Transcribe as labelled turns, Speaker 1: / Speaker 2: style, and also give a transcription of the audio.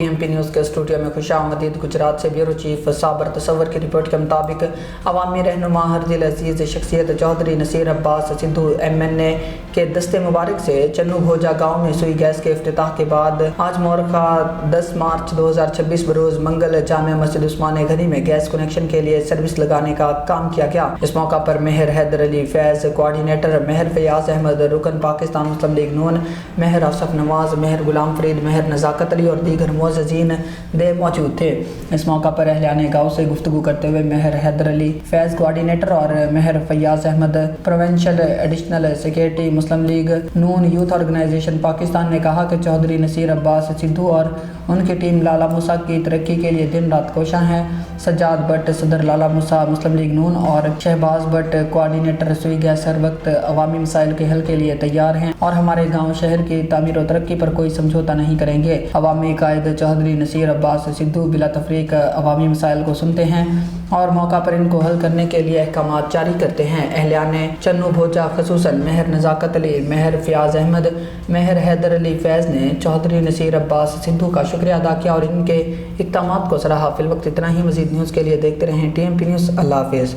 Speaker 1: TMP news के studio में खुशामदीद। गुजरात से ब्यूरो चीफ साबर तसव्वुर की रिपोर्ट के मुताबिक अवामी रहनुमा हरदिल अजीज़ शख्सियत चौधरी नसीर अब्बास सिद्धू MNA के दस्ते मुबारक से चन्नू भोजा गाँव में सुई गैस के इफ्तिताह के बाद आज मोरखा 10 मार्च 2026 बरोज़ मंगल जामिया मस्जिद उस्मान गनी में गैस कनेक्शन के लिए सर्विस लगाने का काम किया गया। इस मौका पर मेहर हैदर अली फैज़ कोऑर्डिनेटर, मेहर फयाज अहमद रुकन पाकिस्तान मुस्लिम लीग नून, मेहर असफ नवाज, मेहर गुलाम फरीद, मेहर नज़ाकत अली और दीगर मुअज़्ज़िज़ीन दे मौजूद थे। इस मौका पर अहलियाने गाँव से गुफ्तगू करते हुए मेहर हैदर अली फैज़ कोऑर्डिनेटर और Mehar Fayyaz Ahmad provincial additional secretary Muslim League Noon youth organisation Pakistan ने कहा कि चौधरी नसीर अब्बास सिद्धू और उनकी टीम लाला मूसा की तरक्की के लिए दिन रात कोशां हैं। सज्जाद भट्ट सदर लाला मूसा मुस्लिम लीग नून और शहबाज भट्ट कोऑर्डिनेटर सुई गैस हर वक्त अवामी मसाइल के हल के लिए तैयार हैं और हमारे गाँव शहर की तामीर और तरक्की पर कोई समझौता नहीं करेंगे। अवामी कायद चौधरी नसीर अब्बास सिद्धू बिला तफरीक अवामी मसाइल को सुनते हैं और मौका पर इनको हल करने के लिए अहकामात जारी करते हैं। अहलियाने चन्नू भोजा खसूसन मेहर नज़ाकत अली, मेहर फयाज अहमद, मेहर हैदर अली फैज़ ने चौधरी नसीर अब्बास सिद्धू का शुक्रिया अदा किया और इनके इक़दामात को सराहा। फिल वक्त इतना ही। मज़ीद न्यूज़ के लिए देखते रहें TMP न्यूज़। अल्लाह हाफ़िज़।